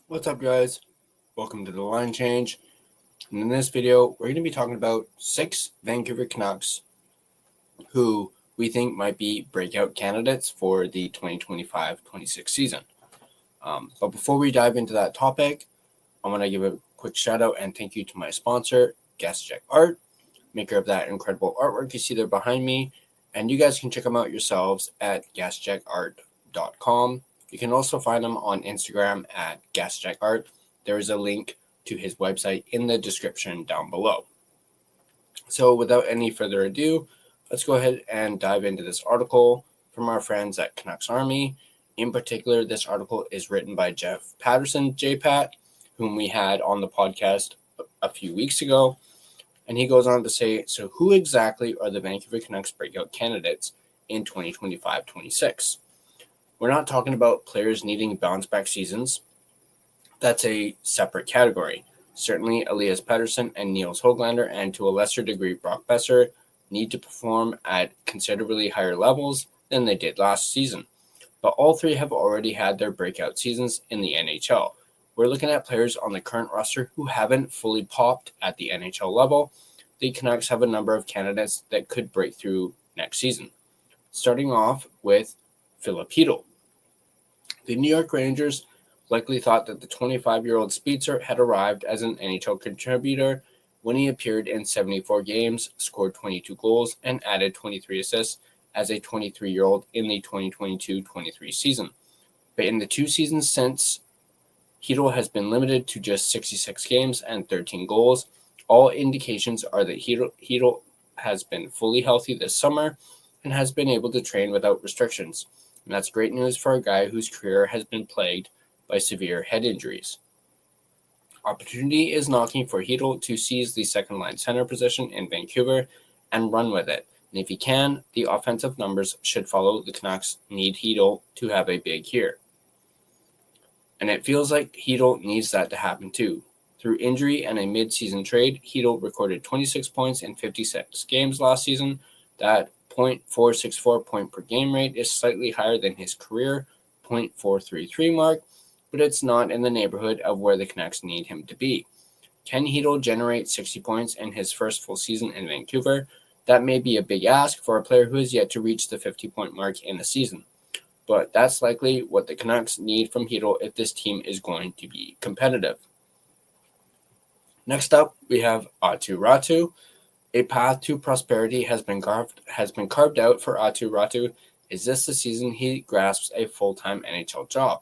What's up, guys? Welcome to the Line Change. And in this video, we're going to be talking about 6 Vancouver Canucks who we think might be breakout candidates for the 2025-26 season. But before we dive into that topic, I want to give a quick shout out and thank you to my sponsor, Gassy Jack Art, maker of that incredible artwork you see there behind me. And you guys can check them out yourselves at gassjackart.com. You can also find him on Instagram at Gassy Jack Art. There is a link to his website in the description down below. So without any further ado, let's go ahead and dive into this article from our friends at Canucks Army. In particular, this article is written by Jeff Patterson, JPAT, whom we had on the podcast a few weeks ago. And he goes on to say, so who exactly are the Vancouver Canucks breakout candidates in 2025-26? We're not talking about players needing bounce-back seasons. That's a separate category. Certainly, Elias Pettersson and Niels Höglander, and to a lesser degree, Brock Besser, need to perform at considerably higher levels than they did last season. But all three have already had their breakout seasons in the NHL. We're looking at players on the current roster who haven't fully popped at the NHL level. The Canucks have a number of candidates that could break through next season. Starting off with Filip Chytil. The New York Rangers likely thought that the 25-year-old Spitzer had arrived as an NHL contributor when he appeared in 74 games, scored 22 goals, and added 23 assists as a 23-year-old in the 2022-23 season. But in the 2 seasons since, Chytil has been limited to just 66 games and 13 goals. All indications are that Chytil has been fully healthy this summer and has been able to train without restrictions. And that's great news for a guy whose career has been plagued by severe head injuries. Opportunity is knocking for Chytil to seize the second-line center position in Vancouver and run with it. And if he can, the offensive numbers should follow. The Canucks need Chytil to have a big year. And it feels like Chytil needs that to happen too. Through injury and a mid-season trade, Chytil recorded 26 points in 56 games last season. That .464 point per game rate is slightly higher than his career .433 mark, but it's not in the neighborhood of where the Canucks need him to be. Can Chytil generate 60 points in his first full season in Vancouver? That may be a big ask for a player who has yet to reach the 50-point mark in a season, but that's likely what the Canucks need from Chytil if this team is going to be competitive. Next up, we have Aatu Räty. A path to prosperity has been carved out for Aatu Räty. Is this the season he grasps a full-time NHL job?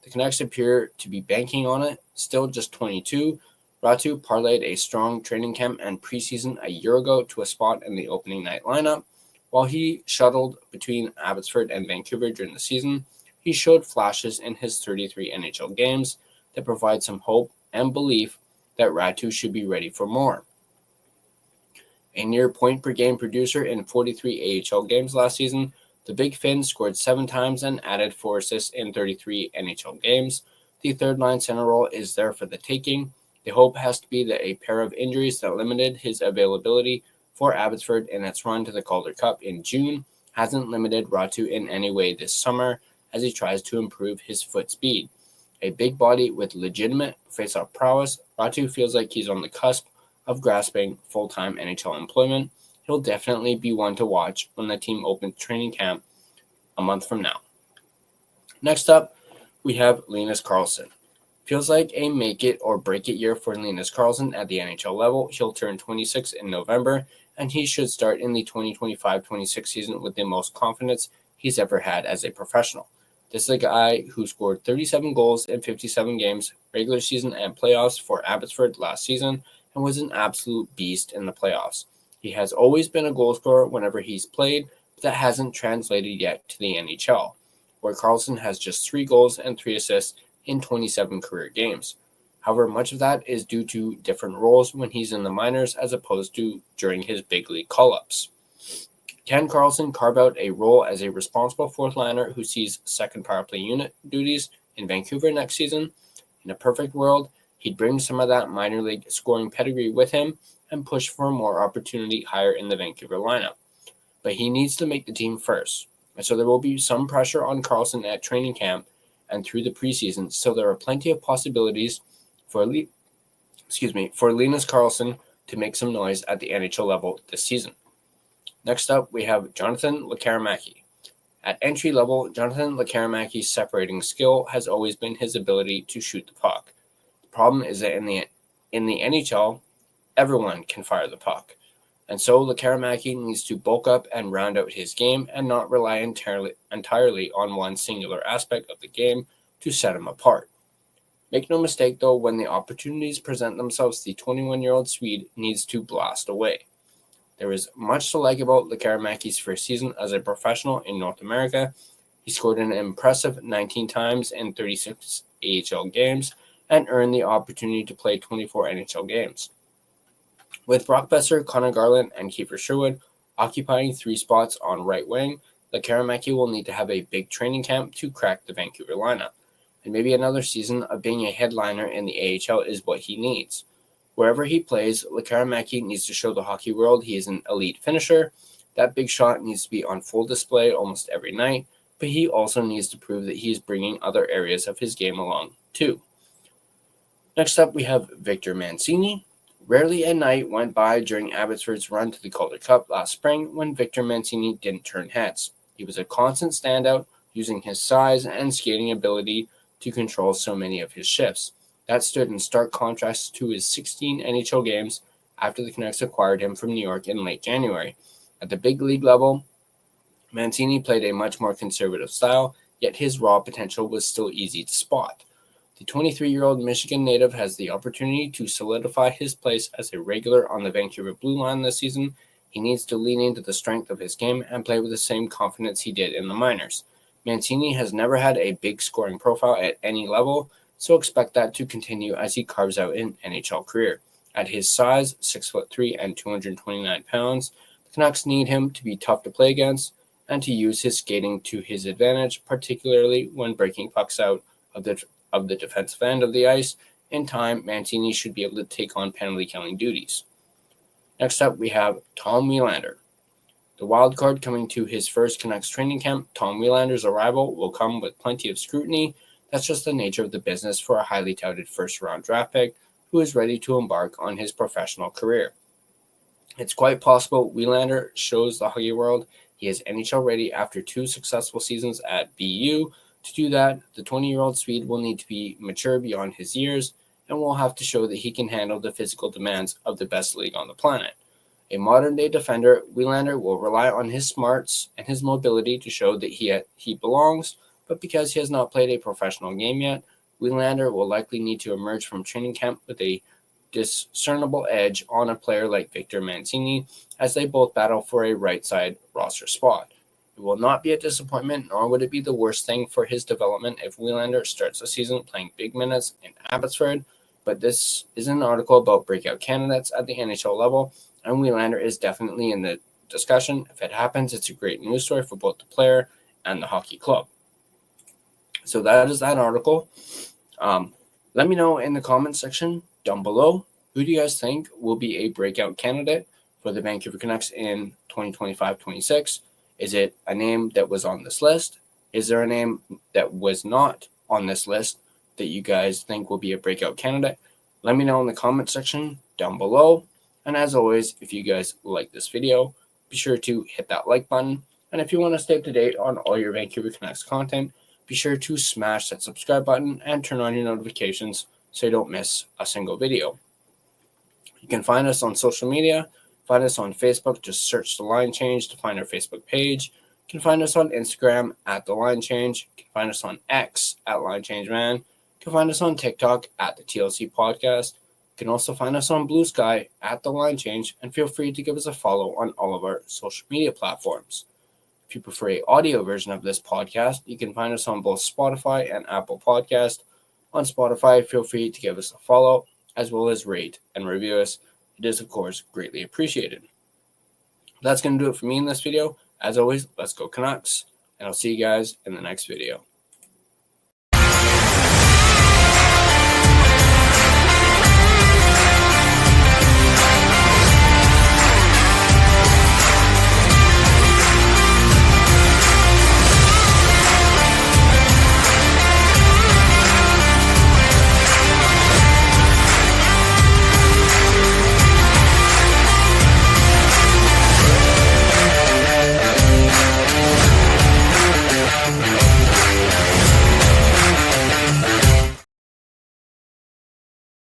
The Canucks appear to be banking on it. Still just 22, Räty parlayed a strong training camp and preseason a year ago to a spot in the opening night lineup. While he shuttled between Abbotsford and Vancouver during the season, he showed flashes in his 33 NHL games that provide some hope and belief that Räty should be ready for more. A near point-per-game producer in 43 AHL games last season, the Big Finn scored 7 times and added 4 assists in 33 NHL games. The third-line center role is there for the taking. The hope has to be that a pair of injuries that limited his availability for Abbotsford in its run to the Calder Cup in June hasn't limited Räty in any way this summer as he tries to improve his foot speed. A big body with legitimate face-off prowess, Räty feels like he's on the cusp of grasping full-time NHL employment. He'll definitely be one to watch when the team opens training camp a month from now. Next up, we have Linus Karlsson. Feels like a make-it-or-break-it year for Linus Karlsson at the NHL level. He'll turn 26 in November, and he should start in the 2025-26 season with the most confidence he's ever had as a professional. This is a guy who scored 37 goals in 57 games, regular season and playoffs for Abbotsford last season, and was an absolute beast in the playoffs. He has always been a goal scorer whenever he's played, but that hasn't translated yet to the NHL, where Karlsson has just 3 goals and 3 assists in 27 career games. However, much of that is due to different roles when he's in the minors as opposed to during his big league call-ups. Can Karlsson carve out a role as a responsible fourth liner who sees second power play unit duties in Vancouver next season? In a perfect world, he'd bring some of that minor league scoring pedigree with him and push for more opportunity higher in the Vancouver lineup. But he needs to make the team first, and so there will be some pressure on Karlsson at training camp and through the preseason, so there are plenty of possibilities for Linus Karlsson to make some noise at the NHL level this season. Next up, we have Jonathan Lekkerimäki. At entry level, Jonathan Lekkerimäki's separating skill has always been his ability to shoot the puck. The problem is that in the NHL, everyone can fire the puck. And so Lekkerimäki needs to bulk up and round out his game and not rely entirely on one singular aspect of the game to set him apart. Make no mistake, though, when the opportunities present themselves, the 21-year-old Swede needs to blast away. There is much to like about Lekkerimäki's first season as a professional in North America. He scored an impressive 19 times in 36 AHL games and earned the opportunity to play 24 NHL games. With Brock Besser, Connor Garland, and Kiefer Sherwood occupying 3 spots on right wing, Lekkerimäki will need to have a big training camp to crack the Vancouver lineup. And maybe another season of being a headliner in the AHL is what he needs. Wherever he plays, Lekkerimäki needs to show the hockey world he is an elite finisher. That big shot needs to be on full display almost every night, but he also needs to prove that he is bringing other areas of his game along, too. Next up, we have Victor Mancini. Rarely a night went by during Abbotsford's run to the Calder Cup last spring when Victor Mancini didn't turn heads. He was a constant standout, using his size and skating ability to control so many of his shifts. That stood in stark contrast to his 16 NHL games after the Canucks acquired him from New York in late January. At the big league level, Mancini played a much more conservative style, yet his raw potential was still easy to spot. The 23-year-old Michigan native has the opportunity to solidify his place as a regular on the Vancouver Blue Line this season. He needs to lean into the strength of his game and play with the same confidence he did in the minors. Mancini has never had a big scoring profile at any level, so expect that to continue as he carves out an NHL career. At his size, 6'3" and 229 pounds, the Canucks need him to be tough to play against and to use his skating to his advantage, particularly when breaking pucks out of the defensive end of the ice. In time, Mancini should be able to take on penalty-killing duties. Next up, we have Tom Wielander. The wild card coming to his first Canucks training camp, Tom Wielander's arrival will come with plenty of scrutiny. That's just the nature of the business for a highly touted first-round draft pick who is ready to embark on his professional career. It's quite possible Wielander shows the hockey world he is NHL ready after 2 successful seasons at BU. To do that, the 20-year-old Swede will need to be mature beyond his years and will have to show that he can handle the physical demands of the best league on the planet. A modern-day defender, Wielander will rely on his smarts and his mobility to show that he belongs, but because he has not played a professional game yet, Wielander will likely need to emerge from training camp with a discernible edge on a player like Victor Mancini as they both battle for a right-side roster spot. It will not be a disappointment, nor would it be the worst thing for his development if Wielander starts the season playing big minutes in Abbotsford, but this is an article about breakout candidates at the NHL level, and Wielander is definitely in the discussion. If it happens, it's a great news story for both the player and the hockey club. So that is that article. Let me know in the comments section down below, who do you guys think will be a breakout candidate for the Vancouver Canucks in 2025-26? Is it a name that was on this list? Is there a name that was not on this list that you guys think will be a breakout candidate? Let me know in the comment section down below. And as always, if you guys like this video, be sure to hit that like button. And if you want to stay up to date on all your Vancouver Canucks content, be sure to smash that subscribe button and turn on your notifications so you don't miss a single video. You can find us on social media. Find us on Facebook. Just search The Line Change to find our Facebook page. You can find us on Instagram at The Line Change. You can find us on X at Line Change Man. You can find us on TikTok at the TLC Podcast. You can also find us on Blue Sky at The Line Change, and feel free to give us a follow on all of our social media platforms. If you prefer an audio version of this podcast, you can find us on both Spotify and Apple Podcast. On Spotify, feel free to give us a follow, as well as rate and review us. It is, of course, greatly appreciated. That's going to do it for me in this video. As always, let's go Canucks, and I'll see you guys in the next video.